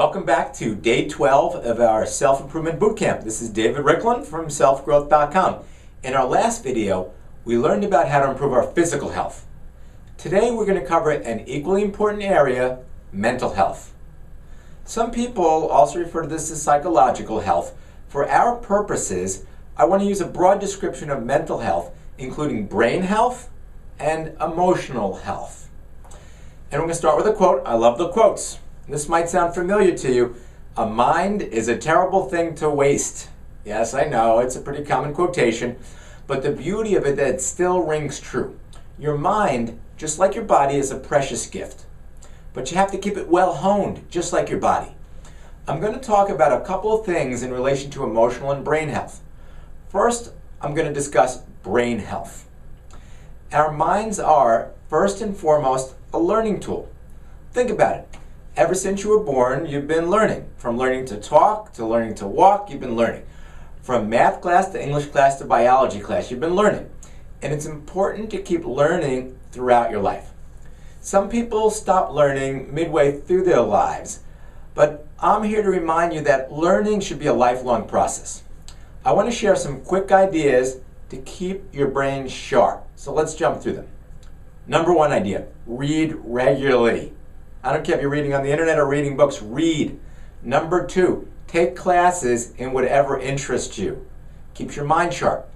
Welcome back to day 12 of our self-improvement bootcamp. This is David Ricklin from selfgrowth.com. In our last video, we learned about how to improve our physical health. Today we're going to cover an equally important area, mental health. Some people also refer to this as psychological health. For our purposes, I want to use a broad description of mental health, including brain health and emotional health. And we're going to start with a quote. I love the quotes. This might sound familiar to you. A mind is a terrible thing to waste. Yes, I know, it's a pretty common quotation, but the beauty of it that it still rings true. Your mind, just like your body, is a precious gift, but you have to keep it well honed, just like your body. I'm going to talk about a couple of things in relation to emotional and brain health. First, I'm going to discuss brain health. Our minds are, first and foremost, a learning tool. Think about it. Ever since you were born, you've been learning. From learning to talk, to learning to walk, you've been learning. From math class to English class to biology class, you've been learning. And it's important to keep learning throughout your life. Some people stop learning midway through their lives, but I'm here to remind you that learning should be a lifelong process. I want to share some quick ideas to keep your brain sharp. So let's jump through them. Number one idea, read regularly. I don't care if you're reading on the internet or reading books, read. Number two, take classes in whatever interests you. Keeps your mind sharp.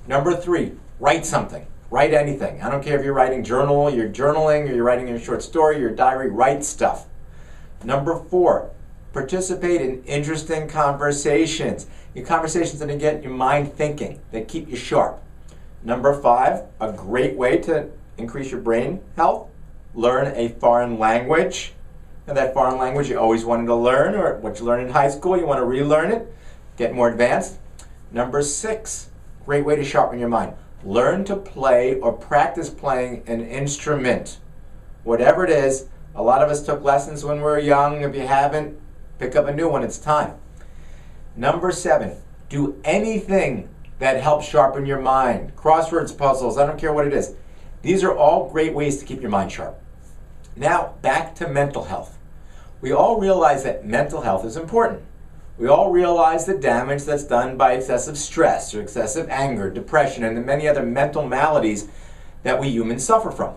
Number three, write something. Write anything. I don't care if you're writing journal, you're journaling, or you're writing a short story, your diary, write stuff. Number four, participate in interesting conversations. Your conversations that get your mind thinking, that keep you sharp. Number five, a great way to increase your brain health, learn a foreign language. And that foreign language you always wanted to learn, or what you learned in high school, you want to relearn it, get more advanced. Number six, great way to sharpen your mind. Learn to play or practice playing an instrument. Whatever it is, a lot of us took lessons when we were young. If you haven't, pick up a new one, it's time. Number seven, do anything that helps sharpen your mind. Crosswords puzzles, I don't care what it is. These are all great ways to keep your mind sharp. Now, back to mental health. We all realize that mental health is important. We all realize the damage that's done by excessive stress or excessive anger, depression, and the many other mental maladies that we humans suffer from.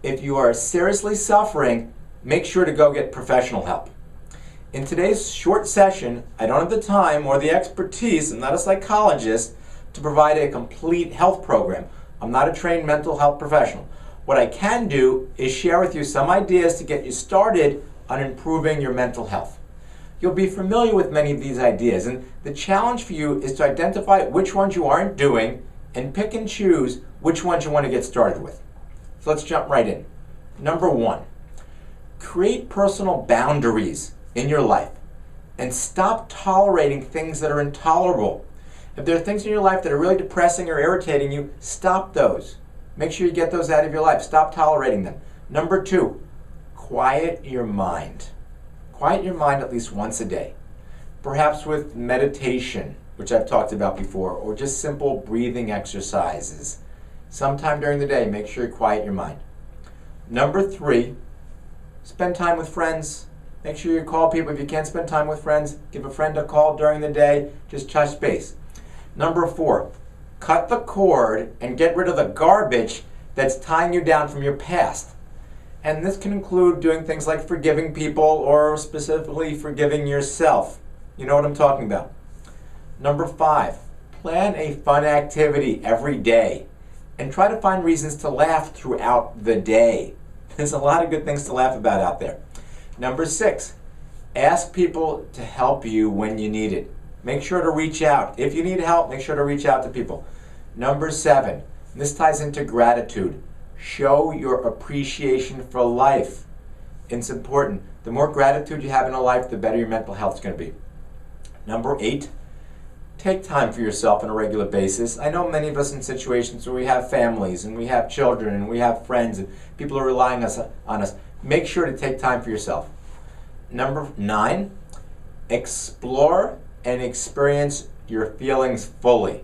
If you are seriously suffering, make sure to go get professional help. In today's short session, I don't have the time or the expertise, I'm not a psychologist, to provide a complete health program. I'm not a trained mental health professional. What I can do is share with you some ideas to get you started on improving your mental health. You'll be familiar with many of these ideas, and the challenge for you is to identify which ones you aren't doing and pick and choose which ones you want to get started with. So let's jump right in. Number one, create personal boundaries in your life and stop tolerating things that are intolerable. If there are things in your life that are really depressing or irritating you, stop those. Make sure you get those out of your life. Stop tolerating them. Number two, quiet your mind. Quiet your mind at least once a day. Perhaps with meditation, which I've talked about before, or just simple breathing exercises. Sometime during the day, make sure you quiet your mind. Number three, spend time with friends. Make sure you call people. If you can't spend time with friends, give a friend a call during the day. Just touch base. Number four, cut the cord and get rid of the garbage that's tying you down from your past. And this can include doing things like forgiving people or specifically forgiving yourself. You know what I'm talking about. Number five, plan a fun activity every day and try to find reasons to laugh throughout the day. There's a lot of good things to laugh about out there. Number six, ask people to help you when you need it. Make sure to reach out. If you need help, make sure to reach out to people. Number seven, and this ties into gratitude. Show your appreciation for life. It's important. The more gratitude you have in a life, the better your mental health is going to be. Number eight, take time for yourself on a regular basis. I know many of us in situations where we have families and we have children and we have friends and people are relying on us. Make sure to take time for yourself. Number nine, explore and experience your feelings fully.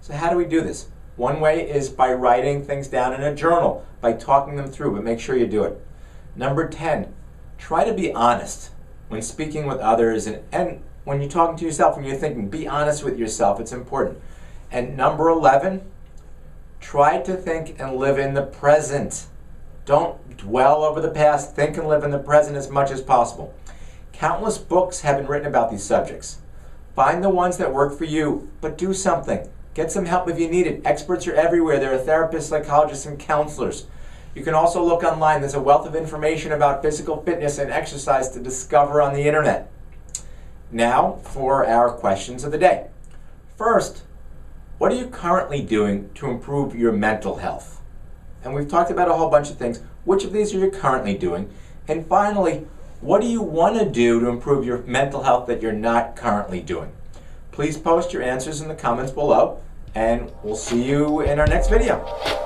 So how do we do this? One way is by writing things down in a journal, by talking them through, but make sure you do it. Number 10, try to be honest. when speaking with others, and when you're talking to yourself, when you're thinking, be honest with yourself. It's important. And number 11, try to think and live in the present. Don't dwell over the past. Think and live in the present as much as possible. Countless books have been written about these subjects. Find the ones that work for you, but do something. Get some help if you need it. Experts are everywhere. There are therapists, psychologists, and counselors. You can also look online. There's a wealth of information about physical fitness and exercise to discover on the internet. Now for our questions of the day. First, what are you currently doing to improve your mental health? And we've talked about a whole bunch of things. Which of these are you currently doing? And finally, what do you want to do to improve your mental health that you're not currently doing? Please post your answers in the comments below, and we'll see you in our next video.